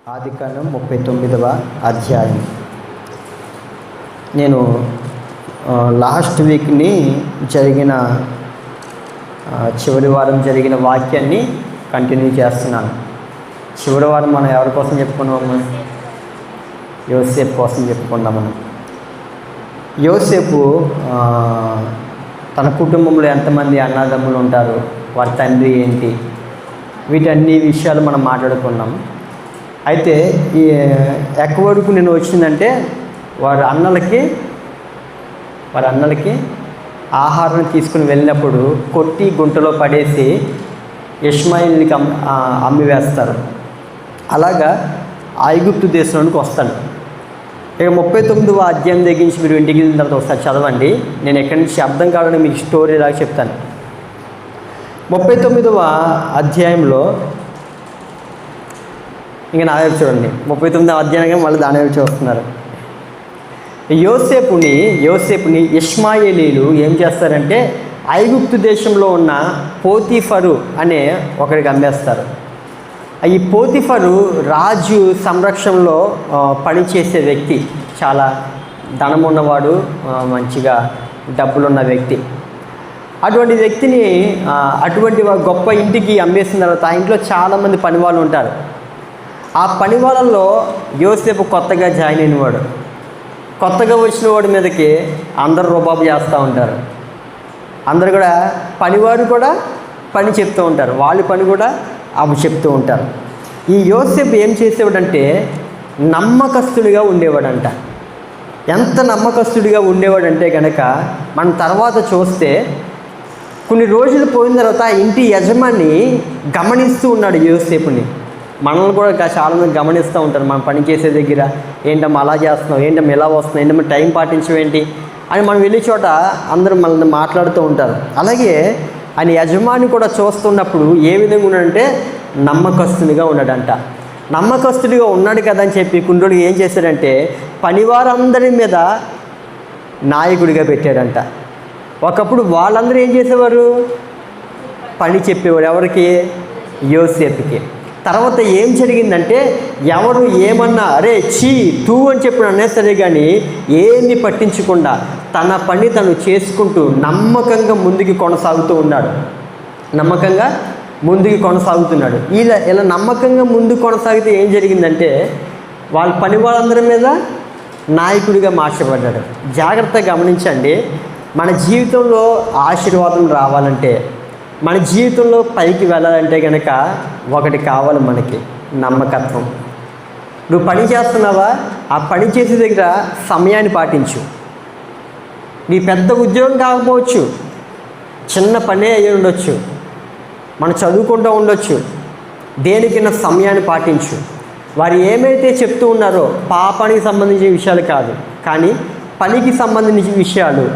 ఆదికాండం 39వ అధ్యాయం. నేను లాస్ట్ వీక్ని జరిగిన చివరి వారం జరిగిన వాక్యాన్ని కంటిన్యూ చేస్తున్నాను. చివరి వారం మనం ఎవరి కోసం చెప్పుకున్నాము? యోసేపు కోసం చెప్పుకున్నాం. మనం యోసేపు తన కుటుంబంలో ఎంతమంది అన్నదమ్ములు ఉంటారు, వారి తండ్రి ఏంటి, వీటన్ని విషయాలు మనం మాట్లాడుకున్నాం. అయితే ఈ ఎక్కడి వరకు నేను వచ్చిందంటే వారి అన్నలకి ఆహారం తీసుకుని వెళ్ళినప్పుడు కొట్టి గుంటలో పడేసి ఇష్మాయిల్కి అమ్మి వేస్తారు. అలాగా ఐగుప్తు దేశంలోనికి వస్తాడు. ఇక 39వ అధ్యాయం దగ్గరించి మీరు ఇంటికి వెళ్ళిన తర్వాత ఒకసారి చదవండి. నేను ఎక్కడి నుంచి అర్థం కావాలని మీకు స్టోరీ లాగా చెప్తాను. 39వ అధ్యాయంలో ఇంకా నా వైపు చూడండి. 39వ అధ్యాయంగా మళ్ళీ దాని వైపు చూస్తున్నారు. యోసేపుని ఇష్మాయేలీలు ఏం చేస్తారంటే ఐగుప్తు దేశంలో ఉన్న పోతీఫరు అనే ఒకరికి అమ్మేస్తారు. ఈ పోతీఫరు రాజు సంరక్షణలో పనిచేసే వ్యక్తి, చాలా ధనం ఉన్నవాడు, మంచిగా డబ్బులున్న వ్యక్తి. అటువంటి వ్యక్తిని అటువంటి గొప్ప ఇంటికి అమ్మేసిన తర్వాత ఆ ఇంట్లో చాలామంది పనివాళ్ళు ఉంటారు. ఆ పని వాళ్ళల్లో యోసేపు కొత్తగా జాయిన్ అయినవాడు. కొత్తగా వచ్చిన వాడి మీదకి అందరు రుబాబు చేస్తూ ఉంటారు. అందరు కూడా పనివారు కూడా పని చెప్తూ ఉంటారు, వాళ్ళ పని కూడా అవి చెప్తూ ఉంటారు. ఈ యోసేపు ఏం చేసేవాడంటే నమ్మకస్తుడిగా ఉండేవాడంట. ఎంత నమ్మకస్తుడిగా ఉండేవాడంటే కనుక మన తర్వాత చూస్తే కొన్ని రోజులు పోయిన తర్వాత ఇంటి యజమాని గమనిస్తూ ఉన్నాడు యోసేపుని. మనల్ని కూడా చాలామంది గమనిస్తూ ఉంటారు. మనం పని చేసే దగ్గర ఏంటమ్మా అలా చేస్తున్నావు, ఏంటమ్మా ఇలా వస్తున్నావు, ఏంటమ్మా టైం పాటించవేంటి అని మనం వెళ్ళే చోట అందరూ మనల్ని మాట్లాడుతూ ఉంటారు. అలాగే ఆయన యజమాని కూడా చూస్తున్నప్పుడు ఏ విధంగా ఉన్నాడంటే నమ్మకస్తునిగా ఉన్నాడంట. నమ్మకస్తుడిగా ఉన్నాడు కదా అని చెప్పి కుండ్రుడు ఏం చేశాడంటే పనివారందరి మీద నాయకుడిగా పెట్టాడంట. ఒకప్పుడు వాళ్ళందరూ ఏం చేసేవారు? పని చెప్పేవారు. ఎవరికి? యోసేపుకి. తర్వాత ఏం జరిగిందంటే ఎవరు ఏమన్నా అరే చీ తూ అని చెప్పిన అనే సరే కానీ ఏమీ పట్టించకుండా తన పని తను చేసుకుంటూ నమ్మకంగా ముందుకు కొనసాగుతున్నాడు. ఇలా నమ్మకంగా ముందుకు కొనసాగితే ఏం జరిగిందంటే వాళ్ళ పని వాళ్ళందరి మీద నాయకుడిగా మార్చబడ్డాడు. జాగ్రత్తగా గమనించండి. మన జీవితంలో ఆశీర్వాదం రావాలంటే, మన జీవితంలో పైకి వెళ్ళాలంటే కనుక ఒకటి కావాలి మనకి, నమ్మకత్వం. నువ్వు పని చేస్తున్నావా? ఆ పని చేసే దగ్గర సమయాన్ని పాటించు. నీ పెద్ద ఉద్యోగం కాకపోవచ్చు, చిన్న పనే అయ్యి ఉండొచ్చు, మనం చదువుకుంటూ ఉండొచ్చు, దేనికైనా సమయాన్ని పాటించు. వారు ఏమైతే చెప్తూ ఉన్నారో పాపానికి సంబంధించిన విషయాలు కాదు, కానీ పనికి సంబంధించిన విషయాలు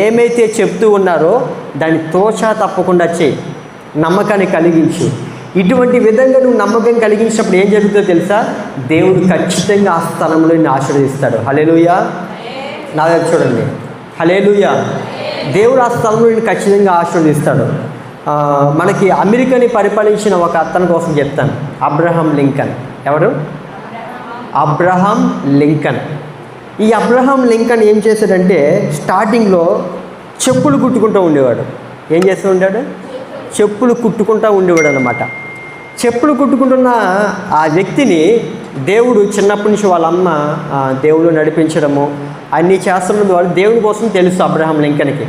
ఏమైతే చెప్తూ ఉన్నారో దాన్ని తోచా తప్పకుండా చేయి, నమ్మకాన్ని కలిగించు. ఇటువంటి విధంగా నువ్వు నమ్మకం కలిగించినప్పుడు ఏం జరుగుతుందో తెలుసా? దేవుడు ఖచ్చితంగా ఆ స్థలంలో నిన్ను ఆశీర్వదిస్తాడు. హల్లెలూయా. నా వైపు చూడండి. హల్లెలూయా. దేవుడు ఆ స్థలంలో నిన్ను ఖచ్చితంగా ఆశీర్వదిస్తాడు. మనకి అమెరికాని పరిపాలించిన ఒక అతని కోసం చెప్తాను. Abraham Lincoln. ఎవరు? Abraham Lincoln. ఈ అబ్రహాం లింకన్ ఏం చేశాడంటే స్టార్టింగ్లో చెప్పులు కుట్టుకుంటూ ఉండేవాడు. ఏం చేస్తూ ఉంటాడు? చెప్పులు కుట్టుకుంటూ ఉండేవాడు అన్నమాట. చెప్పులు కుట్టుకుంటున్న ఆ వ్యక్తిని దేవుడు చిన్నప్పటి నుంచి వాళ్ళ అమ్మ దేవుడు నడిపించడము అన్నీ చేస్తున్న వాళ్ళు దేవుని కోసం తెలుసు అబ్రహాం లింకన్కి.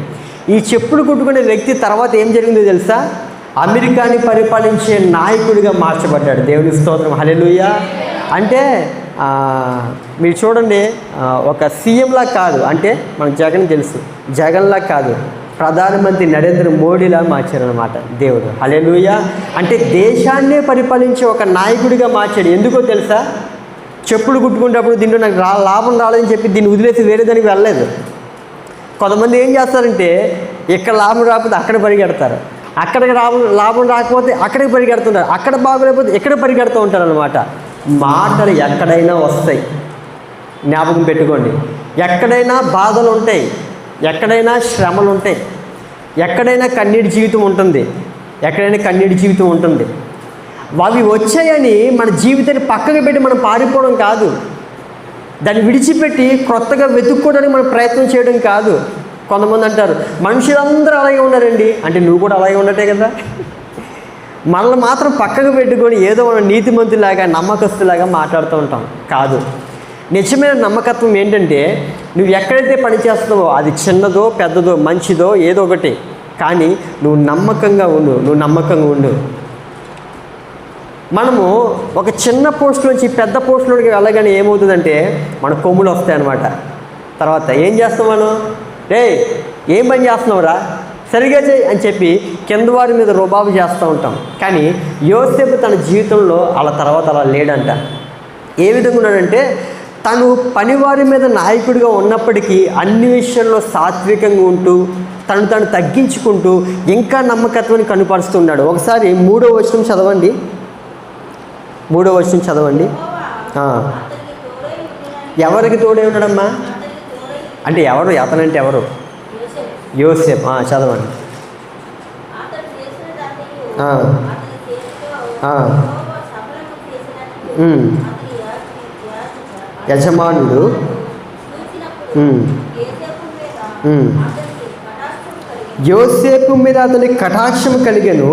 ఈ చెప్పులు కుట్టుకునే వ్యక్తి తర్వాత ఏం జరిగిందో తెలుసా? అమెరికాని పరిపాలించే నాయకుడిగా మార్చబడ్డాడు. దేవుని స్తోత్రం. హల్లెలూయా. అంటే మీరు చూడండి, ఒక సీఎంలా కాదు, అంటే మనకు జగన్ తెలుసు, జగన్లా కాదు, ప్రధానమంత్రి నరేంద్ర మోడీలా మార్చారనమాట దేవుడు. హల్లెలూయా. అంటే దేశాన్నే పరిపాలించే ఒక నాయకుడిగా మార్చాడు. ఎందుకో తెలుసా? చెప్పులు కుట్టుకునేటప్పుడు దీంట్లో నాకు లాభం రాలేదని చెప్పి దీన్ని వదిలేసి వేరే దానికి వెళ్ళలేదు. కొంతమంది ఏం చేస్తారంటే ఇక్కడ లాభం రాకపోతే అక్కడ పరిగెడతారు, అక్కడికి లాభం రాకపోతే అక్కడికి పరిగెడుతుంటారు, అక్కడ బాగోలేకపోతే ఎక్కడ పరిగెడుతూ ఉంటారు అనమాట. మాటలు ఎక్కడైనా వస్తాయి, జ్ఞాపకం పెట్టుకోండి. ఎక్కడైనా బాధలు ఉంటాయి, ఎక్కడైనా శ్రమలు ఉంటాయి, ఎక్కడైనా కన్నీటి జీవితం ఉంటుంది. అవి వచ్చాయని మన జీవితాన్ని పక్కకు పెట్టి మనం పారిపోవడం కాదు, దాన్ని విడిచిపెట్టి క్రొత్తగా వెతుక్కోవడానికి మనం ప్రయత్నం చేయడం కాదు. కొంతమంది అంటారు మనుషులందరూ అలాగే ఉన్నారండి అంటే నువ్వు కూడా అలాగే ఉన్నట్టే కదా. మనల్ని మాత్రం పక్కకు పెట్టుకొని ఏదో మనం నీతిమంతులాగా నమ్మకస్తులాగా మాట్లాడుతూ ఉంటాం. కాదు, నిజమైన నమ్మకత్వం ఏంటంటే నువ్వు ఎక్కడైతే పని చేస్తున్నావో అది చిన్నదో పెద్దదో మంచిదో ఏదో ఒకటి, కానీ నువ్వు నమ్మకంగా ఉండు. మనము ఒక చిన్న పోస్ట్ నుంచి పెద్ద పోస్టులోకి వెళ్ళగానే ఏమవుతుందంటే మన కొమ్ములు వస్తాయన్నమాట. తర్వాత ఏం చేస్తాం మనం, ఏం పని చేస్తున్నావురా సరిగా చేయి అని చెప్పి కింద వారి మీద రుబాబు చేస్తూ ఉంటాం. కానీ యోసేపు తన జీవితంలో అలా లేడంట. ఏ విధంగా ఉన్నాడంటే తను పనివారి మీద నాయకుడిగా ఉన్నప్పటికీ అన్ని విషయాల్లో సాత్వికంగా ఉంటూ తను తగ్గించుకుంటూ ఇంకా నమ్మకత్వాన్ని కనుపరుస్తున్నాడు. ఒకసారి 3వ వచనం చదవండి. 3వ వచనం చదవండి. ఎవరికి తోడే ఉన్నాడమ్మా అంటే ఎవరు, అతనంటే ఎవరు? యోసేపు. చదవండి. యజమానుడు యోసేపు మీద అతనికి కటాక్షం కలిగెను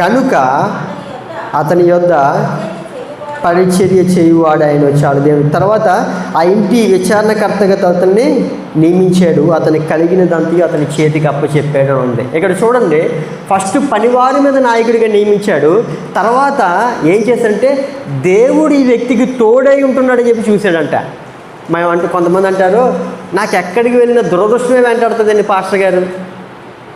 గనుక అతని యొద్ద పరిచర్య చేయువాడు ఆయన వచ్చాడు దేవుడు. తర్వాత ఆ ఇంటి విచారణకర్తగా అతన్ని నియమించాడు, అతనికి కలిగినదంతా అతని చేతికి అప్పచెప్పాడు ఉంది. ఇక్కడ చూడండి, ఫస్ట్ పనివారి మీద నాయకుడిగా నియమించాడు. తర్వాత ఏం చేశాడంటే దేవుడు ఈ వ్యక్తికి తోడై ఉంటున్నాడని చెప్పి చూశాడంట. కొంతమంది అంటారు నాకు ఎక్కడికి వెళ్ళిన దురదృష్టమే వెంటాడుతుందండి పాస్టర్ గారు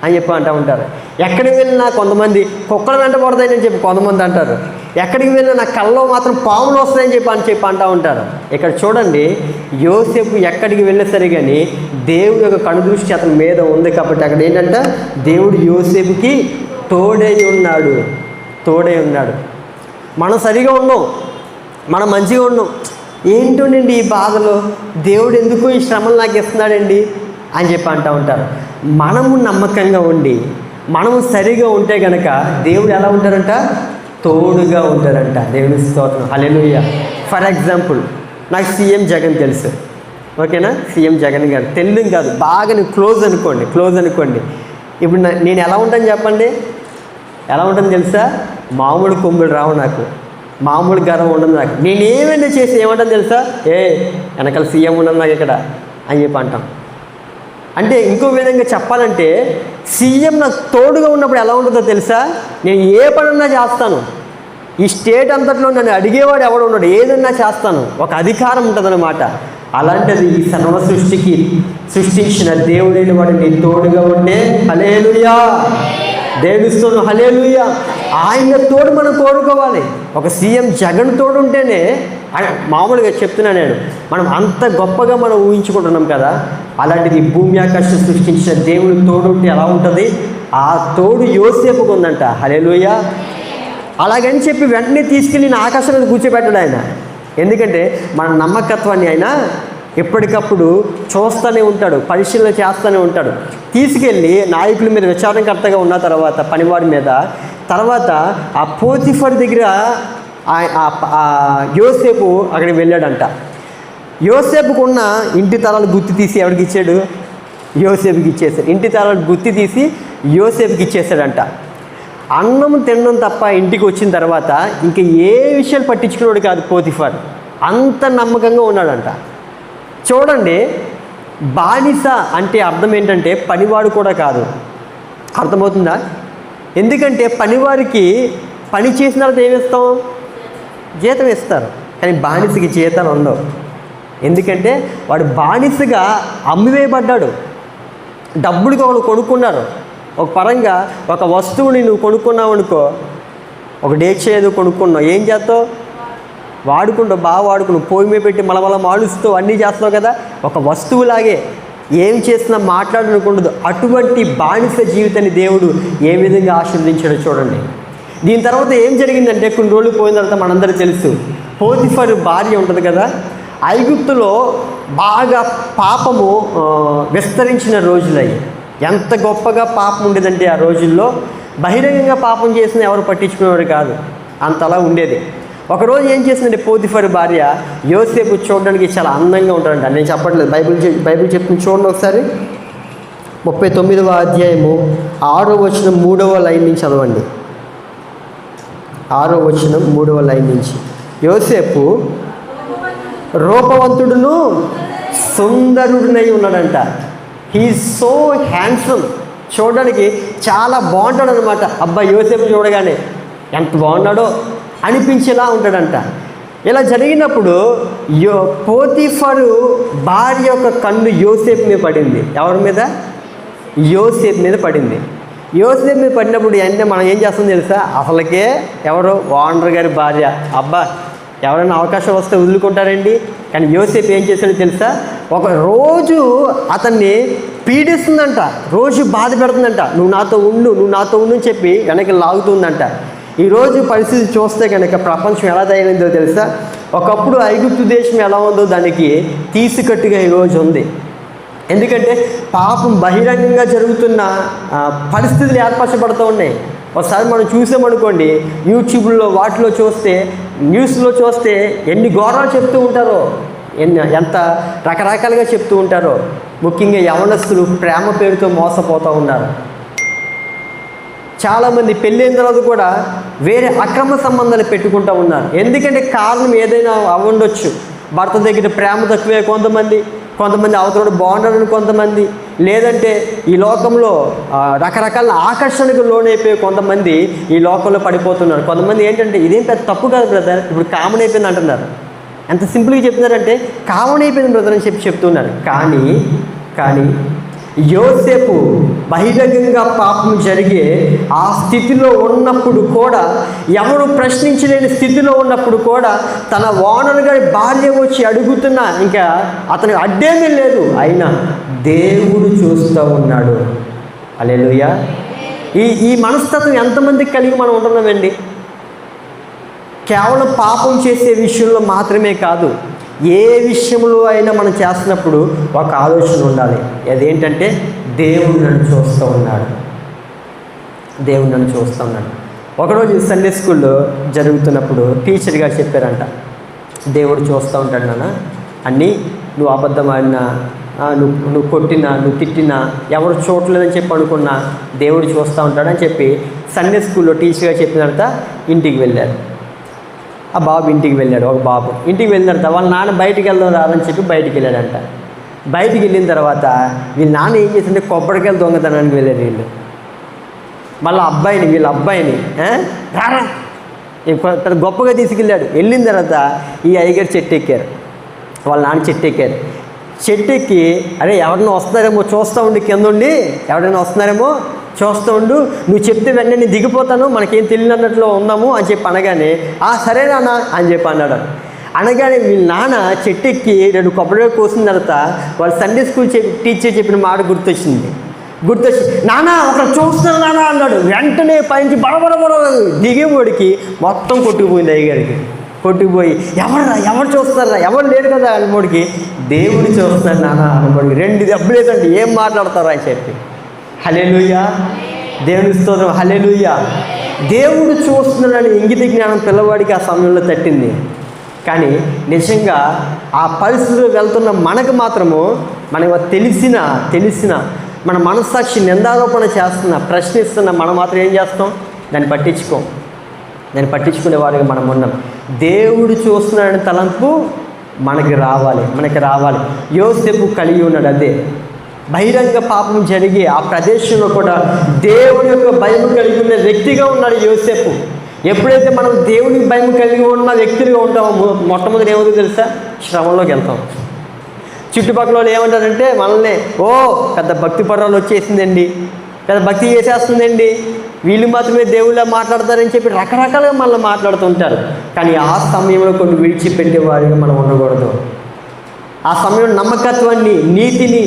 అని చెప్పి అంటూ ఉంటారు. ఎక్కడికి వెళ్ళినా కొంతమంది కుక్కలు వెంటబడతాయని చెప్పి కొంతమంది అంటారు. ఎక్కడికి వెళ్ళినా నా కళ్ళలో మాత్రం పాములు వస్తాయని చెప్పి అంటూ ఉంటారు. ఇక్కడ చూడండి, యోసేపు ఎక్కడికి వెళ్ళినా సరే కానీ దేవుడి యొక్క కనుదృష్టి అతని మీద ఉంది కాబట్టి అక్కడ ఏంటంటే దేవుడు యోసేపుకి తోడై ఉన్నాడు. మనం సరిగా ఉన్నాం, మనం మంచిగా ఉన్నాం, ఏంటోనండి ఈ బాధలు, దేవుడు ఎందుకు ఈ శ్రమలు నాకు ఇస్తున్నాడండి అని చెప్పి అంటూ ఉంటారు. మనము నమ్మకంగా ఉండి మనము సరిగా ఉంటే కనుక దేవుడు ఎలా ఉంటారంట, తోడుగా ఉంటారంట. దేవుని స్తోత్రం, హల్లెలూయా. ఫర్ ఎగ్జాంపుల్ నాకు సీఎం జగన్ తెలుసు, ఓకేనా? సీఎం జగన్ గారు తెలియదు కాదు, బాగా క్లోజ్ అనుకోండి. ఇప్పుడు నేను ఎలా ఉంటాను చెప్పండి, ఎలా ఉంటాను తెలుసా? మామూలు కొమ్ములు రావు నాకు, మామూలు గర్వం ఉండదు నాకు. నేను ఏమైనా చేసి ఏమంటాను తెలుసా, వెనకాల సీఎం ఉండదు నాకు ఇక్కడ అని చెప్పి అంటాం. అంటే ఇంకో విధంగా చెప్పాలంటే సీఎం నాకు తోడుగా ఉన్నప్పుడు ఎలా ఉంటుందో తెలుసా? నేను ఏ పనన్నా చేస్తాను, ఈ స్టేట్ అంతట్లో నన్ను అడిగేవాడు ఎవడు ఉన్నాడు, ఏదన్నా చేస్తాను, ఒక అధికారం ఉంటుందన్నమాట. అలాంటిది ఈ సర్వ సృష్టించిన దేవుడైన వాడు నీ తోడుగా ఉంటే హల్లెలూయా, దేవునిస్తోను హల్లెలూయా. ఆయన తోడు మనం కోరుకోవాలి. ఒక సీఎం జగన్ తోడు ఉంటేనే, మామూలుగా చెప్తున్నాను నేను, మనం అంత గొప్పగా మనం ఊహించుకుంటున్నాం కదా. అలాంటిది భూమి ఆకాశం సృష్టించిన దేవుడు తోడు ఉంటే ఎలా ఉంటుంది? ఆ తోడు యోసేపుకు ఉందంట. హల్లెలూయా. అలాగని చెప్పి వెంటనే తీసుకెళ్ళి నా ఆకాశం మీద కూర్చోబెట్టాడు ఆయన. ఎందుకంటే మన నమ్మకత్వాన్ని ఆయన ఎప్పటికప్పుడు చూస్తూనే ఉంటాడు, పరిశీలన చేస్తూనే ఉంటాడు. తీసుకెళ్ళి నాయకుల మీద విచారణకర్తగా ఉన్న తర్వాత పనివాడి మీద, తర్వాత ఆ పోతిఫర్ దగ్గర యోసేపు అక్కడికి వెళ్ళాడంట. యోసేపుకున్న ఇంటి తరాలు గుర్తు తీసి ఎవరికి ఇచ్చాడు? యోసేపుకి ఇచ్చేసాడు. ఇంటి తరాలు గుర్తు తీసి యోసేపుకి ఇచ్చేసాడంట. అన్నం తినడం తప్ప ఇంటికి వచ్చిన తర్వాత ఇంక ఏ విషయాలు పట్టించుకున్నాడు కాదు పోతిఫర్, అంత నమ్మకంగా ఉన్నాడంట. చూడండి, బానిస అంటే అర్థం ఏంటంటే పనివాడు కూడా కాదు, అర్థమవుతుందా? ఎందుకంటే పనివారికి పని చేసిన తర్వాత ఏమిస్తాం? జీతం ఇస్తారు. కానీ బానిసకి జీతాలు ఉండవు. ఎందుకంటే వాడు బానిసగా అమ్మివేయబడ్డాడు. డబ్బులకి వాళ్ళు కొనుక్కున్నారు. ఒక పరంగా ఒక వస్తువుని నువ్వు కొనుక్కున్నావు అనుకో, ఒక డేక్ష ఏదో కొనుక్కున్నావు, ఏం చేస్తావు? వాడుకుంటావు, బాగా వాడుకున్నావు, పొయ్యి మీద పెట్టి మళ్ళీ మాడుస్తూ అన్నీ చేస్తావు కదా. ఒక వస్తువులాగే ఏం చేసినా మాట్లాడనుకుండదు. అటువంటి బానిస జీవితాన్ని దేవుడు ఏ విధంగా ఆశీర్వదించాడో చూడండి. దీని తర్వాత ఏం జరిగిందంటే కొన్ని రోజులు పోయిన తర్వాత మనందరికీ తెలుసు, పోతిఫర్ భార్య ఉంటుంది కదా, ఐగుప్తులో బాగా పాపము విస్తరించిన రోజులయ్యి. ఎంత గొప్పగా పాపం ఉండేదంటే ఆ రోజుల్లో బహిరంగంగా పాపం చేసిన ఎవరు పట్టించుకునేవాడు కాదు. అంతలా ఉండేది. ఒకరోజు ఏం చేసిందంటే పోతిఫర్ భార్య యోసేపు చూడడానికి చాలా అందంగా ఉంటాడంట. నేను చెప్పట్లేదు, బైబిల్ చెప్తుంది, చూడండి ఒకసారి. 39వ అధ్యాయము 6వ వచనం 3వ లైన్ నుంచి చదవండి. 6వ వచనం 3వ లైన్ నుంచి. యోసేపు రూపవంతుడును సుందరుడినై ఉన్నాడంట. హీఈస్ సో హ్యాండ్సమ్, చూడడానికి చాలా బాగుంటాడు అనమాట. అబ్బా యోసేపు చూడగానే ఎంత బాగున్నాడో అనిపించేలా ఉంటాడంట. ఇలా జరిగినప్పుడు పోతిఫరు భార్య యొక్క కన్ను యోసేపు మీద పడింది. ఎవరి మీద? యోసేపు మీద పడింది. యోసేపు మీద పడినప్పుడు అంటే మనం ఏం చేస్తాం తెలుసా? అసలుకే ఎవరో ఓనర్ గారి భార్య, అబ్బా ఎవరైనా అవకాశం వస్తే వదులుకుంటారండి. కానీ యోసేపు ఏం చేశాడో తెలుసా? ఒక రోజు అతన్ని పీడిస్తుందంట, రోజు బాధ పెడుతుందంట. నువ్వు నాతో ఉండు, నువ్వు నాతో ఉండు అని చెప్పి వెనక్కి లాగుతుందంట. ఈరోజు పరిస్థితి చూస్తే కనుక ప్రపంచం ఎలా తయారైందో తెలుసా? ఒకప్పుడు ఐగుప్తు దేశం ఎలా ఉందో దానికి తీసికట్టుగా ఈరోజు ఉంది. ఎందుకంటే పాపం బహిరంగంగా జరుగుతున్న పరిస్థితులు ఏర్పరచబడుతూ ఉన్నాయి. ఒకసారి మనం చూసామనుకోండి, యూట్యూబ్లో వాటిలో చూస్తే, న్యూస్లో చూస్తే ఎన్ని ఘోరాలు చెప్తూ ఉంటారో, ఎంత రకరకాలుగా చెప్తూ ఉంటారో. ముఖ్యంగా యవనస్తులు ప్రేమ పేరుతో మోసపోతూ ఉన్నారు. చాలామంది పెళ్ళైన తర్వాత కూడా వేరే అక్రమ సంబంధాలు పెట్టుకుంటూ ఉన్నారు. ఎందుకంటే కారణం ఏదైనా అవ్వండొచ్చు. భర్త దగ్గర ప్రేమ తక్కువే కొంతమంది అవతల బాగుండాలని కొంతమంది, లేదంటే ఈ లోకంలో రకరకాల ఆకర్షణకు లోనైపోయి కొంతమంది ఈ లోకంలో పడిపోతున్నారు. కొంతమంది ఏంటంటే ఇదేం పెద్ద తప్పు కాదు బ్రదర్, ఇప్పుడు కామన్ అయిపోయింది అంటున్నారు. ఎంత సింపుల్గా చెప్తున్నారంటే కామన్ అయిపోయింది బ్రదర్ అని చెప్తున్నారు. కానీ యోసేపు బహిరంగంగా పాపం జరిగే ఆ స్థితిలో ఉన్నప్పుడు కూడా, ఎవరు ప్రశ్నించలేని స్థితిలో ఉన్నప్పుడు కూడా తన ఓనర్ గారి భార్య వచ్చి అడుగుతున్నా ఇంకా అతనికి అడ్డేమీ లేదు. అయినా దేవుడు చూస్తూ ఉన్నాడు. హల్లెలూయా. ఈ మనస్తత్వం ఎంతమందికి కలిగి మనం ఉంటున్నామండి? కేవలం పాపం చేసే విషయంలో మాత్రమే కాదు, ఏ విషయంలో అయినా మనం చేస్తున్నప్పుడు ఒక ఆలోచన ఉండాలి. అదేంటంటే దేవుడు నన్ను చూస్తూ ఉన్నాడు. ఒకరోజు సండే స్కూల్లో జరుగుతున్నప్పుడు టీచర్ గారు చెప్పారంట, దేవుడు చూస్తూ ఉంటాడు నాన్న, అన్నీ నువ్వు అబద్ధం ఆడినా, నువ్వు కొట్టినా, నువ్వు తిట్టినా, ఎవరు చూడలేదని చెప్పి అనుకున్నా దేవుడు చూస్తూ ఉంటాడని చెప్పి సండే స్కూల్లో టీచర్ గారు చెప్పిన తర్వాత ఇంటికి వెళ్ళారు. ఆ బాబు ఇంటికి వెళ్ళాడు. ఒక బాబు ఇంటికి వెళ్ళిన తర్వాత వాళ్ళ నాన్న బయటికి వెళ్దాం రాదని చెప్పి బయటికి వెళ్ళాడంట. బయటికి వెళ్ళిన తర్వాత వీళ్ళ నాన్న ఏం చేసిందంటే కొబ్బరికాయలు దొంగతనానికి వెళ్ళారు వీళ్ళు. మళ్ళీ వీళ్ళ అబ్బాయిని రారా గొప్పగా తీసుకెళ్ళాడు. వెళ్ళిన తర్వాత ఈ అయ్యగారు చెట్టు ఎక్కారు, వాళ్ళ నాన్న చెట్టు ఎక్కారు. చెట్టు ఎక్కి అరే ఎవరైనా వస్తున్నారేమో చూస్తూ ఉండి, కింద ఉండి ఎవరైనా వస్తున్నారేమో చూస్తూ ఉండు, నువ్వు చెప్తే వెంటనే నేను దిగిపోతాను, మనకేం తెలియనట్లు ఉన్నాము అని చెప్పి అనగానే సరే నాన్న అని చెప్పి అన్నాడు. అనగానే వీళ్ళ నాన్న చెట్టు ఎక్కి 2 కొబ్బరికాయలు కోసిన తర్వాత వాళ్ళు సండే స్కూల్ టీచర్ చెప్పిన మాట గుర్తొచ్చి నాన్న ఒకరు చూస్తున్నారు నాన్న అన్నాడు. వెంటనే పైనుంచి బడబడబడ దిగేవాడికి మొత్తం కొట్టుకుపోయింది. అయ్యగారికి కొట్టుకుపోయి ఎవరు చూస్తారా, ఎవరు లేరు కదా అన్నమోడికి దేవుడు చూస్తున్నాడు నాన్న అన్నమోడికి 2 దెబ్బలు వేసండి, ఏం మాట్లాడతారా అని చెప్పి. హల్లెలూయా, దేవుని స్తోత్రం, హల్లెలూయా. దేవుడు చూస్తున్నాడని ఇంగిత జ్ఞానం పిల్లవాడికి ఆ సమయంలో తట్టింది. కానీ నిజంగా ఆ పరిస్థితిలో వెళ్తున్న మనకు మాత్రము మనకు తెలిసిన మన మనస్సాక్షి నిందారోపణ ప్రశ్నిస్తున్న మనం మాత్రం ఏం చేస్తాం? దాన్ని పట్టించుకునే వారిగా మనం ఉన్నాం. దేవుడు చూస్తున్నాడని తలంపు మనకి రావాలి. యోసేపు కలిగి ఉన్నాడు. అదే బహిరంగ పాపం జరిగి ఆ ప్రదేశంలో కూడా దేవుని యొక్క భయం కలిగి ఉన్న వ్యక్తిగా ఉన్నాడు యోసేపు. ఎప్పుడైతే మనం దేవుని భయం కలిగి ఉన్న వ్యక్తులుగా ఉంటామో మొట్టమొదటి ఏమవుతుందో తెలుసా? శ్రమంలోకి వెళ్తాం. చుట్టుపక్కల వాళ్ళు ఏమంటారంటే మనల్ని పెద్ద భక్తి పర్వాలు వచ్చేసిందండి, పెద్ద భక్తి చేసేస్తుందండి, వీళ్ళు మాత్రమే దేవుళ్ళ మాట్లాడతారని చెప్పి రకరకాలుగా మనల్ని మాట్లాడుతుంటారు. కానీ ఆ సమయంలో కొన్ని విడిచిపెట్టేవారిగా మనం ఉండకూడదు. ఆ సమయంలో నమ్మకత్వాన్ని, నీతిని,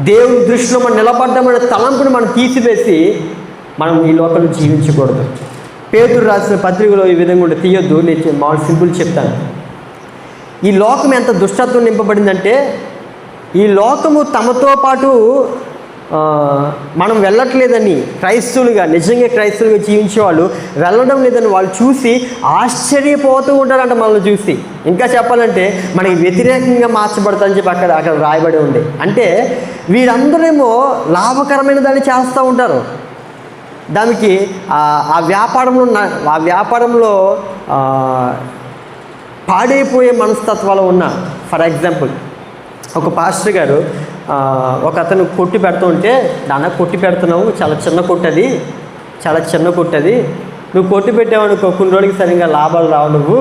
దేవుని దృష్టిలో మనం నిలబడ్డామనే తలంపుని మనం తీసివేసి మనం ఈ లోకంలో జీవించకూడదు. పేతురు రాసిన పత్రికలో ఈ విధంగా ఉంటే తీయొద్దు. నేను మామూలు సింపుల్ చెప్తాను. ఈ లోకం ఎంత దుష్టత్వం నింపబడిందంటే, ఈ లోకము తమతో పాటు మనం వెళ్ళట్లేదని క్రైస్తవులుగా, నిజంగా క్రైస్తవులుగా జీవించే వాళ్ళు వెళ్ళడం లేదని వాళ్ళు చూసి ఆశ్చర్యపోతూ ఉంటారంట మనల్ని చూసి. ఇంకా చెప్పాలంటే మనకి వ్యతిరేకంగా మార్చబడతారని చెప్పి అక్కడ రాయబడి ఉంది. అంటే వీరందరేమో లాభకరమైన దాన్ని చేస్తూ ఉంటారు. దానికి ఆ వ్యాపారంలో పాడైపోయే మనస్తత్వాలు ఉన్న, ఫర్ ఎగ్జాంపుల్ ఒక పాస్టర్ గారు ఒక అతను కొట్టి పెడుతూ ఉంటే, నాన్న కొట్టి పెడుతున్నావు, చాలా చిన్న కొట్టు అది, నువ్వు కొట్టి పెట్టావనుకో కొన్ని రోజులకి సరిగ్గా లాభాలు రావు, నువ్వు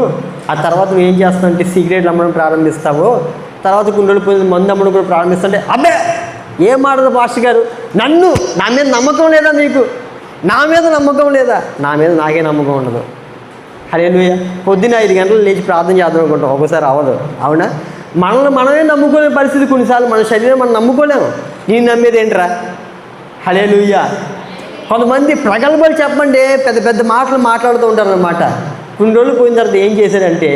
ఆ తర్వాత నువ్వు ఏం చేస్తావు అంటే సిగరెట్లు అమ్మడం ప్రారంభిస్తావు, తర్వాత కొన్ని రోజులు పోయి మందు అమ్మడం కూడా ప్రారంభిస్తుంటే, అబ్బే ఏం మాట్లాడదు పాస్టర్ గారు, నా మీద నమ్మకం లేదా మీకు? నా మీద నమ్మకం లేదా? నా మీద నాకే నమ్మకం ఉండదు. హల్లెలూయా. పొద్దున్న 5 గంటలు లేచి ప్రార్థన చేద్దాం అనుకుంటాం, ఒక్కోసారి అవ్వదు. అవునా? మనమే నమ్ముకోలేని పరిస్థితి కొన్నిసార్లు. మన శరీరం మనం నమ్ముకోలేము. నేను నమ్మేది ఏంట్రా? హల్లెలూయా. కొంతమంది ప్రగల్భాలు చెప్పండి పెద్ద పెద్ద మాటలు మాట్లాడుతూ ఉంటారు అన్నమాట. కొన్ని రోజులు పోయిన తర్వాత ఏం చేశారంటే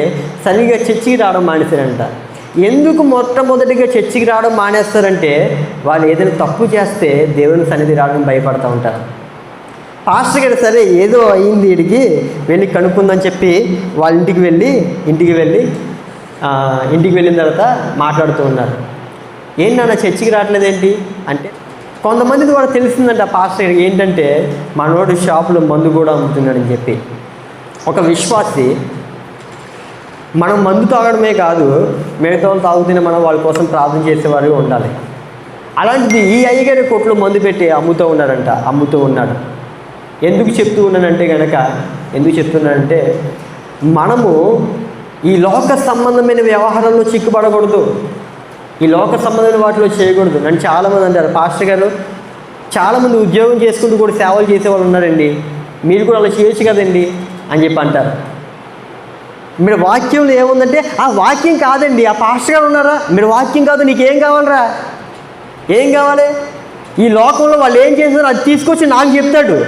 సరిగ్గా చర్చికి రావడం మానేశారంట. ఎందుకు మొట్టమొదటిగా చర్చికి రావడం మానేస్తారంటే వాళ్ళు ఏదైనా తప్పు చేస్తే దేవుని సన్నిధి రావడం భయపడుతూ ఉంటారు. పాస్టర్ గారు సరే ఏదో అయింది వీడికి, వెళ్ళి కనుక్కుందని చెప్పి వాళ్ళ ఇంటికి వెళ్ళిన తర్వాత మాట్లాడుతూ ఉన్నారు. ఏంటి నాన్న చర్చికి రావట్లేదేంటి అంటే, కొంతమంది కూడా తెలిసిందంట పాస్టర్ గారికి ఏంటంటే మనోడు షాపులో మందు కూడా అమ్ముతున్నాడని చెప్పి. ఒక విశ్వాసి మనం మందు తాగడమే కాదు, మిగతా వాళ్ళు తాగుతూనే మనం వాళ్ళ కోసం ప్రార్థన చేసేవారు ఉండాలి. అలాంటిది ఈ అయ్యగారి కొట్లో మందు పెట్టి అమ్ముతూ ఉన్నాడు. ఎందుకు చెప్తున్నానంటే మనము ఈ లోక సంబంధమైన వ్యవహారంలో చిక్కుపడకూడదు, ఈ లోక సంబంధమైన వాటిలో చేయకూడదు. నన్ను చాలామంది అంటారు, పాస్టర్ గారు చాలామంది ఉద్యోగం చేసుకుంటూ కూడా సేవలు చేసేవాళ్ళు ఉన్నారండి, మీరు కూడా అలా చేయొచ్చు కదండి అని చెప్పి అంటారు. మీరు వాక్యంలో ఏముందంటే ఆ వాక్యం కాదండి, ఆ పాస్టర్ గారు ఉన్నారా, మీరు వాక్యం కాదు, నీకేం కావాలరా? ఏం కావాలి? ఈ లోకంలో వాళ్ళు ఏం చేస్తారో అది తీసుకొచ్చి నాకు చెప్తాడు.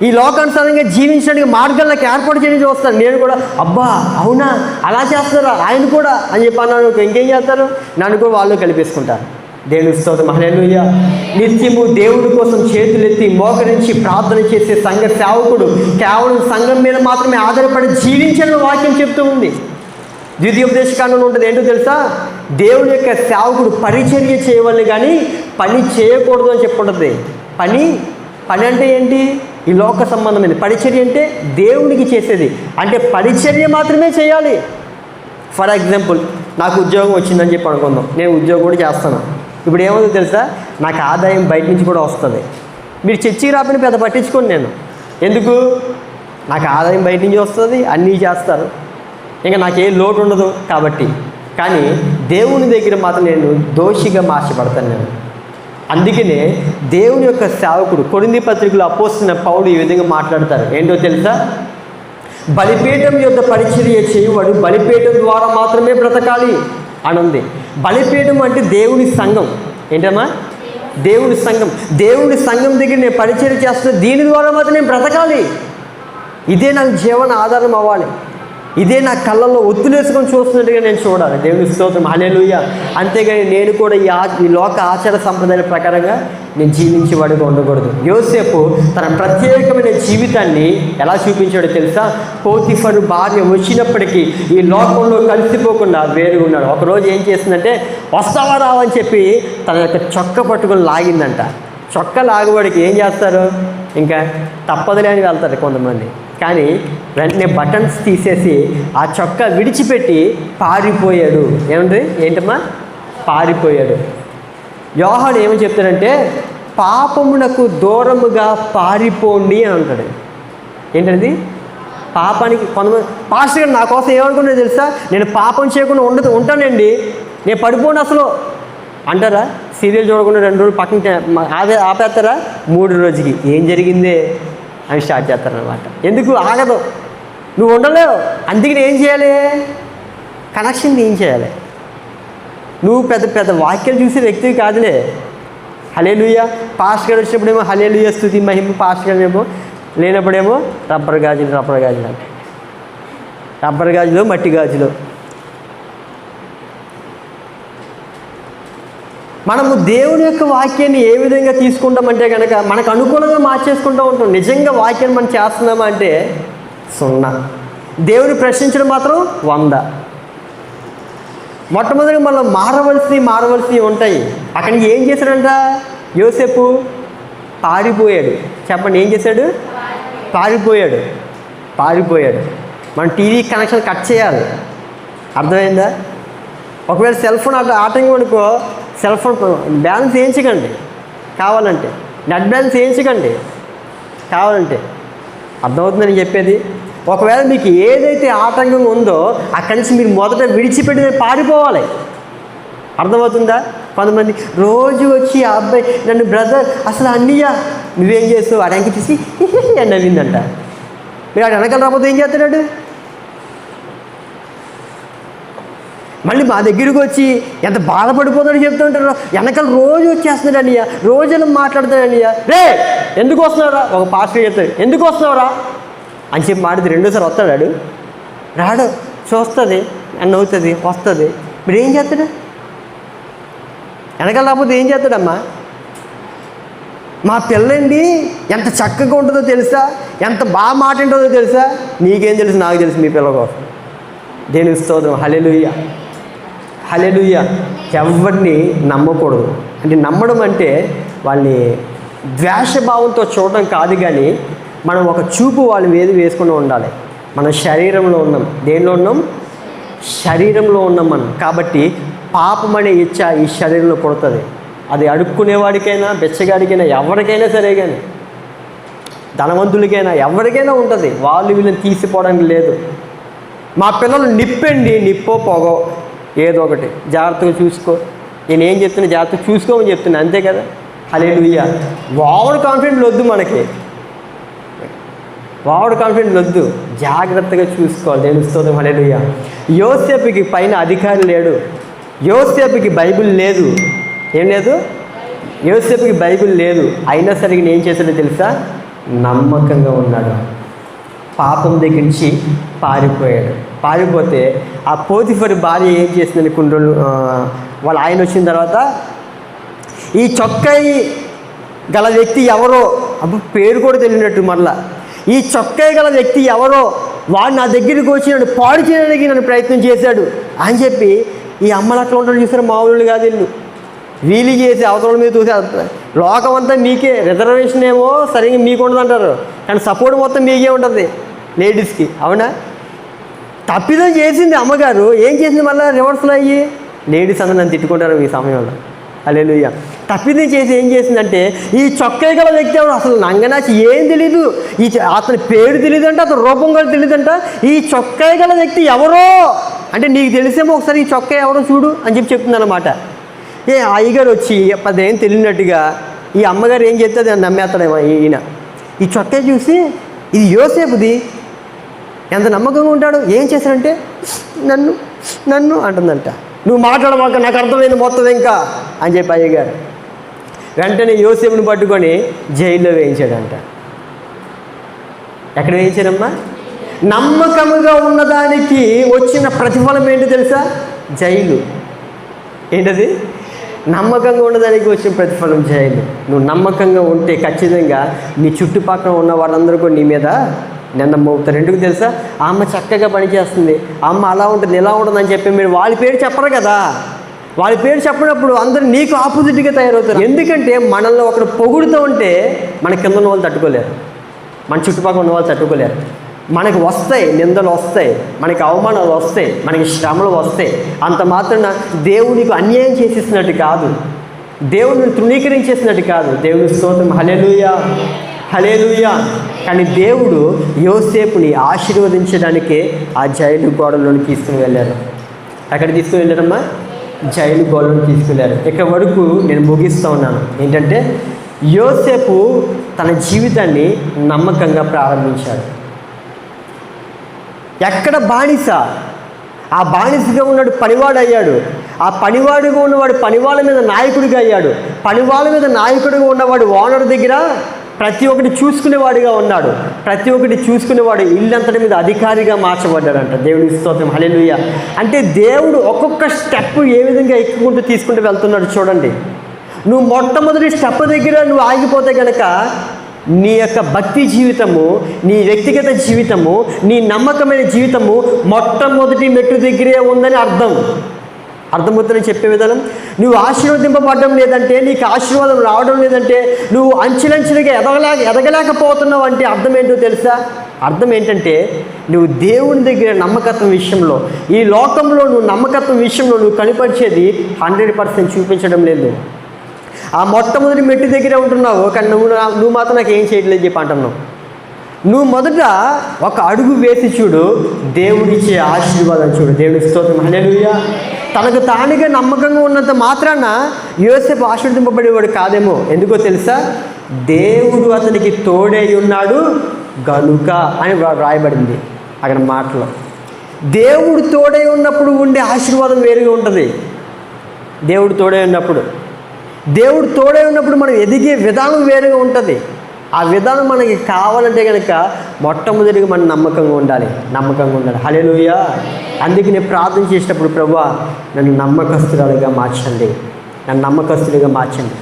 ఈ లోకానుసారంగా జీవించడానికి మార్గాలు నాకు ఏర్పాటు చేయడం చూస్తాను. నేను కూడా అబ్బా అవునా అలా చేస్తారా ఆయన కూడా అని చెప్పి అన్నాను. ఇంకేం చేస్తారు? నన్ను కూడా వాళ్ళు కలిపేసుకుంటారు. దేవుని స్తోత్రం. హల్లెలూయా. నిత్యము దేవుడి కోసం చేతులెత్తి మోకరించి ప్రార్థన చేసే సంఘ సేవకుడు కేవలం సంఘం మీద మాత్రమే ఆధారపడి జీవించాలని వాక్యం చెప్తూ ఉంది. ద్వితీయోపదేశకాండంలో ఉంటుంది. ఏంటో తెలుసా? దేవుని యొక్క సేవకుడు పరిచర్య చేయవలని కానీ పని చేయకూడదు అని చెప్పుంటుంది. పని అంటే ఏంటి? ఈ లోక సంబంధమైనది. పరిచర్య అంటే దేవునికి చేసేది, అంటే పరిచర్య మాత్రమే చేయాలి. ఫర్ ఎగ్జాంపుల్ నాకు ఉద్యోగం వచ్చిందని చెప్పి అనుకుందాం, నేను ఉద్యోగం కూడా చేస్తాను. ఇప్పుడు ఏమవుతుందో తెలుసా? నాకు ఆదాయం బయట నుంచి కూడా వస్తుంది. మీరు చర్చికి రాకపోయినా పెద్ద పట్టించుకోండి నేను. ఎందుకు? నాకు ఆదాయం బయట నుంచి వస్తుంది, అన్నీ చేస్తారు, ఇంకా నాకేం లోటు ఉండదు కాబట్టి. కానీ దేవుని దగ్గర మాత్రం నేను దోషిగా మార్చబడతాను నేను. అందుకనే దేవుని యొక్క సేవకుడు కొరింథీ పత్రికలో అపోస్తలుడైన పౌలు ఈ విధంగా మాట్లాడతారు. ఏంటో తెలుసా? బలిపీఠం యొక్క పరిచర్య చేయవాడు బలిపీఠం ద్వారా మాత్రమే బ్రతకాలి అని ఉంది. బలిపీఠం అంటే దేవుని సంఘం. ఏంటమ్మా? దేవుని సంఘం దగ్గర నేను పరిచర్య చేస్తున్నా, దీని ద్వారా మాత్రం నేను బ్రతకాలి. ఇదే నాకు జీవన ఆధారం అవ్వాలి. ఇదే నా కళ్ళల్లో ఒత్తులేసుకొని చూస్తున్నట్టుగా నేను చూడాలి. దేవుని స్తోత్రం. హల్లెలూయా. అంతేగాని నేను కూడా ఈ లోక ఆచార సంప్రదాయాల ప్రకారంగా నేను జీవించేవాడిగా ఉండకూడదు. యోసేపు తన ప్రత్యేకమైన జీవితాన్ని ఎలా చూపించాడో తెలుసా? పోతిఫరు భార్య వచ్చినప్పటికీ ఈ లోకంలో కలిసిపోకుండా వేరుగా ఉన్నాడు. ఒకరోజు ఏం చేసిందంటే వస్తావా రావని చెప్పి తన యొక్క చొక్క పట్టుకొని లాగిందంట. చొక్క లాగువాడికి ఏం చేస్తారు? ఇంకా తప్పదులే అని వెళ్తారు కొంతమంది. కానీ వెంటనే బటన్స్ తీసేసి ఆ చొక్కా విడిచిపెట్టి పారిపోయాడు. ఏంటమ్మా? పారిపోయాడు. యోహాను ఏమని చెప్తాడంటే పాపమునకు దూరముగా పారిపోండి అని అంటాడు. ఏంటది? పాపానికి కొంతమంది పాస్టర్ గారు నా కోసం ఏమనుకున్నాడు తెలుసా? నేను పాపం చేయకుండా ఉంటానండి, నేను పడిపోను అసలు అంటారా? సీరియల్ చూడకుండా 2 రోజులు పక్కన ఆపేస్తారా? 3 రోజుకి ఏం జరిగిందే అని స్టార్ట్ చేస్తారనమాట. ఎందుకు ఆగదు? నువ్వు ఉండలేవు. అందుకని ఏం చేయాలి? కనెక్షన్ ఏం చేయాలి? నువ్వు పెద్ద వాక్యాలు చూసే వ్యక్తివి కాదులే. హల్లెలూయా. పాస్టర్ గారు వచ్చినప్పుడేమో హల్లెలూయా స్తుతి మహిమ, పాస్టర్ గారు ఏమో లేనప్పుడేమో రబ్బర్ గాజులు అంటే రబ్బర్ గాజులు, మట్టి గాజులు. మనము దేవుని యొక్క వాక్యాన్ని ఏ విధంగా తీసుకుంటామంటే కనుక మనకు అనుకూలంగా మార్చేసుకుంటూ ఉంటాం. నిజంగా వాక్యాన్ని మనం చేస్తున్నామా అంటే 0. దేవుని ప్రశ్నించడం మాత్రం 100. మొట్టమొదటిగా మనం మారవలసినవి ఉంటాయి. అక్కడికి ఏం చేశాడంట యోసేపు? పారిపోయాడు. చెప్పండి, ఏం చేశాడు? పారిపోయాడు. మనం టీవీ కనెక్షన్ కట్ చేయాలి. అర్థమైందా? ఒకవేళ సెల్ ఫోన్ అట్లా ఆటంకం అనుకో, సెల్ ఫోన్ బ్యాలెన్స్ వేయించకండి కావాలంటే, నెట్ బ్యాలెన్స్ వేయించకండి కావాలంటే. అర్థమవుతుందని చెప్పేది. ఒకవేళ మీకు ఏదైతే ఆటంకంగా ఉందో అక్కడి నుంచి మీరు మొదట విడిచిపెట్టి పారిపోవాలి. అర్థమవుతుందా? కొంతమంది రోజు వచ్చి ఆ అబ్బాయి నన్ను బ్రదర్ అసలు అన్నయ్య నువ్వేం చేస్తావు అడంకి తీసి అని నవ్విందంట. మీరు అక్కడ వెనకాల రాకపోతే ఏం చేస్తున్నాడు? మళ్ళీ మా దగ్గరికి వచ్చి ఎంత బాధపడిపోతాడో చెప్తుంటారు. వెనకాల రోజు వచ్చేస్తున్నాడు అన్నయ్య, రోజు మాట్లాడుతాడు అన్నయ్య. రే ఎందుకు వస్తున్నావురా? ఒక పాస్టర్ చెప్తాడు, ఎందుకు వస్తున్నావురా అని చెప్పి మాట్లాడితే రెండోసారి వస్తాడు. రాడు, చూస్తుంది అని అవుతుంది, వస్తుంది. మీరు ఏం చేస్తాడు? వెనకాల రాకపోతే ఏం చేస్తాడమ్మా? మా పిల్లండి ఎంత చక్కగా ఉంటుందో తెలుసా, ఎంత బాగా మాట ఉంటుందో తెలుసా? నీకేం తెలుసు? నాకు తెలుసు మీ పిల్ల కోసం. దేవునికి స్తోత్రం. హల్లెలూయా. ఎవరిని నమ్మకూడదు. అంటే నమ్మడం అంటే వాళ్ళని ద్వేషభావంతో చూడడం కాదు, కానీ మనం ఒక చూపు వాళ్ళ మీద వేసుకుని ఉండాలి. మనం శరీరంలో ఉన్నాం. దేనిలో ఉన్నాం? శరీరంలో ఉన్నాం మనం. కాబట్టి పాపం అనే ఇచ్చ ఈ శరీరంలో పుడుతుంది. అది అడుక్కునేవాడికైనా, బెచ్చగాడికైనా, ఎవరికైనా సరే, కానీ ధనవంతులకైనా ఎవరికైనా ఉంటుంది. వాళ్ళు వీళ్ళని తీసిపోవడానికి లేదు. మా పిల్లలు నిప్పో పొగో ఏదో ఒకటి జాగ్రత్తగా చూసుకో. నేనేం చెప్తున్నా జాగ్రత్తగా చూసుకోమని చెప్తున్నా, అంతే కదా. హల్లెలూయా. ఓవర్ కాన్ఫిడెంట్ వద్దు మనకి, జాగ్రత్తగా చూసుకోవాలి. దేవునికి స్తోత్రం. హల్లెలూయా. యోసేపుకి పైన అధికారి లేడు. యోసేపుకి బైబిల్ లేదు. ఏం లేదు? యోసేపుకి బైబిల్ లేదు. అయినా సరే ఏం చేశాడో తెలుసా? నమ్మకంగా ఉన్నాడు. పాపం దగ్గర నుంచి పారిపోతే ఆ పోతిఫరు భార్య ఏం చేసిందని కొన్ని రోజులు వాళ్ళ ఆయన వచ్చిన తర్వాత, ఈ చొక్కాయి గల వ్యక్తి ఎవరో, అప్పుడు పేరు కూడా తెలియనట్టు, మళ్ళా ఈ చొక్కాయి గల వ్యక్తి ఎవరో వాడు నా దగ్గరికి వచ్చి నన్ను పాడు చేయడానికి నన్ను ప్రయత్నం చేశాడు అని చెప్పి ఈ అమ్మలు అట్లా ఉంటాడు. చూసారు, మామూలు కాదు వీలు చేసి అవతల మీద చూసి లోకం అంతా మీకే, రిజర్వేషన్ ఏమో సరిగ్గా మీకు ఉండదు అంటారు, కానీ సపోర్ట్ మొత్తం మీకే ఉంటుంది లేడీస్కి. అవునా? తప్పిదం చేసింది అమ్మగారు, ఏం చేసింది మళ్ళీ రివర్స్లో అయ్యి లేడీస్ అందరూ నన్ను తిట్టుకుంటారు ఈ సమయంలో. హల్లెలూయా. తప్పిదం చేసి ఏం చేసిందంటే, ఈ చొక్కాయి గల వ్యక్తి ఎవరు అసలు నంగనాచి ఏం తెలీదు, అతని పేరు తెలియదంట, అతని రూపం కూడా తెలియదంట. ఈ చొక్కాయి గల వ్యక్తి ఎవరో అంటే నీకు తెలిసేమో, ఒకసారి ఈ చొక్కాయి ఎవరో చూడు అని చెప్తుంది అన్నమాట. అయ్యగారు వచ్చి అదేం తెలియనట్టుగా ఈ అమ్మగారు ఏం చెప్తుంది అని నమ్మేస్తాడేమో ఈయన. ఈ చొక్కాయి చూసి ఇది యోసేపుది, ఎంత నమ్మకంగా ఉంటాడు. ఏం చేశాడంటే నన్ను అంటుందంట. నువ్వు మాట్లాడమాక, నాకు అర్థమైంది మొత్తం ఇంకా అని చెప్పి అయ్యగారు వెంటనే యోసేపుని పట్టుకొని జైల్లో వేయించాడంట. ఎక్కడ వేయించారమ్మా? నమ్మకముగా ఉన్నదానికి వచ్చిన ప్రతిఫలం ఏంటి తెలుసా? జైలు. ఏంటది? నమ్మకంగా ఉన్నదానికి వచ్చిన ప్రతిఫలం జైలు. నువ్వు నమ్మకంగా ఉంటే ఖచ్చితంగా నీ చుట్టుపక్కల ఉన్న వాళ్ళందరూ కూడా నీ మీద నిన్న మోపుతారు. ఎందుకు తెలుసా? అమ్మ చక్కగా పనిచేస్తుంది, అమ్మ అలా ఉంటుంది ఇలా ఉంటుంది అని చెప్పి మీరు వాళ్ళ పేరు చెప్పరు కదా. వాళ్ళ పేరు చెప్పినప్పుడు అందరూ నీకు ఆపోజిట్గా తయారవుతారు. ఎందుకంటే మనల్ని ఒకరు పొగుడుతూ ఉంటే మన కింద ఉన్న వాళ్ళు తట్టుకోలేరు, మన చుట్టుపక్కల ఉన్న వాళ్ళు తట్టుకోలేరు. మనకు వస్తాయి నిందలు, వస్తాయి మనకి అవమానాలు, వస్తాయి మనకి శ్రమలు వస్తాయి. అంత మాత్రాన దేవునికి అన్యాయం చేసేసినట్టు కాదు, దేవుడిని తృణీకరించేసినట్టు కాదు. దేవుని స్తోత్రం. హల్లెలూయా. కానీ దేవుడు యోసేపుని ఆశీర్వదించడానికే ఆ జైలు గోడలోని తీసుకుని వెళ్ళారు. ఎక్కడ తీసుకుని వెళ్ళారమ్మా? జైలు గోడలోని తీసుకెళ్ళారు. ఇక్కడ వరకు నేను ముగిస్తూ ఉన్నాను. ఏంటంటే యోసేపు తన జీవితాన్ని నమ్మకంగా ప్రారంభించాడు. ఎక్కడ బానిస, ఆ బానిసగా ఉన్నాడు పనివాడు అయ్యాడు. ఆ పనివాడుగా ఉన్నవాడు పనివాళ్ళ మీద నాయకుడిగా అయ్యాడు. పనివాళ్ళ మీద నాయకుడిగా ఉన్నవాడు ఓనర్ దగ్గర ప్రతి ఒక్కటి చూసుకునేవాడిగా ఉన్నాడు. ప్రతి ఒక్కటి చూసుకునేవాడు ఇల్లంతటి మీద అధికారిగా మార్చబడ్డాడంట. దేవుని స్తోత్రం, హల్లెలూయా. అంటే దేవుడు ఒక్కొక్క స్టెప్ ఏ విధంగా ఎక్కుకుంటూ తీసుకుంటూ వెళ్తున్నాడు చూడండి. నువ్వు మొట్టమొదటి స్టెప్ దగ్గర నువ్వు ఆగిపోతే కనుక నీ యొక్క భక్తి జీవితము, నీ వ్యక్తిగత జీవితము, నీ నమ్మకమైన జీవితము మొట్టమొదటి మెట్టు దగ్గరే ఉందని అర్థమవుతుందని చెప్పే విధానం. నువ్వు ఆశీర్వదింపబడడం లేదంటే, నీకు ఆశీర్వాదం రావడం లేదంటే, నువ్వు అంచెలంచెలుగా ఎదగలేకపోతున్నావు అంటే అర్థం ఏంటో తెలుసా? అర్థం ఏంటంటే నువ్వు దేవుని దగ్గర నమ్మకత్వం విషయంలో, ఈ లోకంలో నువ్వు నమ్మకత్వం విషయంలో నువ్వు కనిపరిచేది 100% చూపించడం లేదు. ఆ మొట్టమొదటి మెట్టు దగ్గరే ఉంటున్నావు, కానీ నువ్వు మాత్రం నాకు ఏం చేయట్లేదు చెప్పి అంటున్నావు. నువ్వు మొదట ఒక అడుగు వేసి చూడు, దేవుడిచ్చే ఆశీర్వాదం చూడు. దేవుడి స్తోత్రం, హల్లెలూయా. తనకు తానుగా నమ్మకంగా ఉన్నంత మాత్రాన యోసేపు ఆశీర్వదింపబడేవాడు కాదేమో. ఎందుకో తెలుసా? దేవుడు అతనికి తోడై ఉన్నాడు గనుక అని వ్రాయబడింది అక్కడ మాటలో. దేవుడు తోడై ఉన్నప్పుడు ఉండే ఆశీర్వాదం వేరుగా ఉంటుంది. దేవుడు తోడై ఉన్నప్పుడు మనం ఎదిగే విధానం వేరుగా ఉంటుంది. ఆ విధానం మనకి కావాలంటే కనుక మొట్టమొదటిగా మనం నమ్మకంగా ఉండాలి. హల్లెలూయా. అందుకే నేను ప్రార్థన చేసినప్పుడు, ప్రభువా నన్ను నమ్మకస్తుడిగా మార్చండి.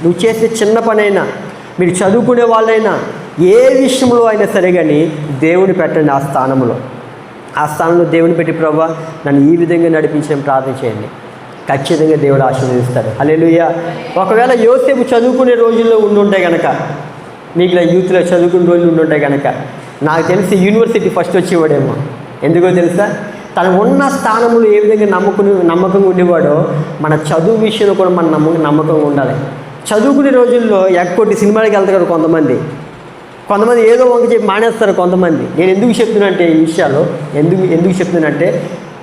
నువ్వు చేసే చిన్న పనైనా, మీరు చదువుకునే వాళ్ళైనా, ఏ విషయంలో అయినా సరే కానీ దేవుని పెట్టండి ఆ స్థానంలో దేవుని పెట్టి, ప్రభువా నన్ను ఈ విధంగా నడిపించడం ప్రార్థన చేయండి. ఖచ్చితంగా దేవుడు ఆశీర్వదిస్తాడు. హల్లెలూయా. ఒకవేళ యోసేపు చదువుకునే రోజుల్లో ఉండుంటే కనుక, మీకు యూత్లో చదువుకునే రోజులు ఉండుంటే కనుక, నాకు తెలిసి యూనివర్సిటీ ఫస్ట్ వచ్చేవాడేమో. ఎందుకో తెలుసా? తను ఉన్న స్థానంలో ఏ విధంగా నమ్మకంగా ఉండేవాడో, మన చదువు విషయంలో కూడా మన నమ్మకంగా ఉండాలి. చదువుకునే రోజుల్లో ఎక్కొట్టి సినిమాకి వెళ్తారు కొంతమంది ఏదో వంక చెప్పి మానేస్తారు కొంతమంది. నేను ఎందుకు చెప్తున్నానంటే ఈ విషయాలు ఎందుకు చెప్తున్నానంటే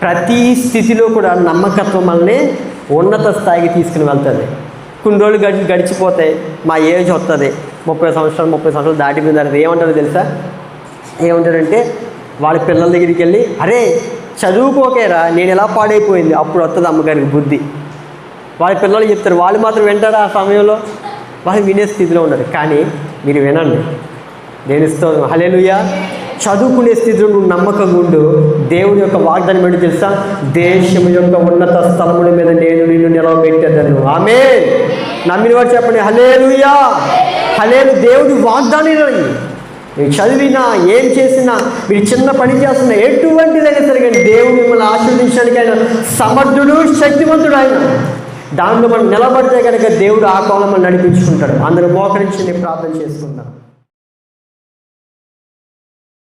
ప్రతి స్థితిలో కూడా నమ్మకత్వం మనల్ని ఉన్నత స్థాయికి తీసుకుని వెళ్తుంది. కొన్ని రోజులు గడిచిపోతాయి, మా ఏజ్ వస్తుంది, 30 సంవత్సరాలు దాటిపోయిన తర్వాత ఏమంటారో తెలుసా? ఏమంటారంటే వాళ్ళ పిల్లల దగ్గరికి వెళ్ళి, అరే చదువుకోకేరా, నేను ఎలా పాడైపోయింది. అప్పుడు వస్తుంది అమ్మగారికి బుద్ధి. వాళ్ళ పిల్లలు చెప్తారు, వాళ్ళు మాత్రం వింటారా? ఆ సమయంలో వాళ్ళు వినే స్థితిలో ఉన్నారు. కానీ మీరు వినండి, నేను ఇస్తాను. హల్లెలూయా. చదువుకునే స్థితిలో నువ్వు నమ్మకంగా ఉండు. దేవుడి యొక్క వాగ్దానం ఏంటో తెలుసా? దేశం యొక్క ఉన్నత స్థలముల మీద నేను నిన్ను నిలవబెట్టేదను. ఆమేన్. నమ్మిన వాడు చెప్పండి హల్లెలూయా. దేవుడి వాగ్దానం. మీరు చదివినా, ఏం చేసినా, మీరు చిన్న పని చేస్తున్నా, ఎటువంటిదైనా సరే కానీ దేవుడు మిమ్మల్ని ఆశీర్వదించడానికి ఆయన సమర్థుడు, శక్తివంతుడు. ఆయన దాంట్లో మనం నిలబడితే కనుక దేవుడు ఆ కోణం నడిపించుకుంటాడు. అందరూ మోకరించి ప్రార్థన చేసుకుంటాం.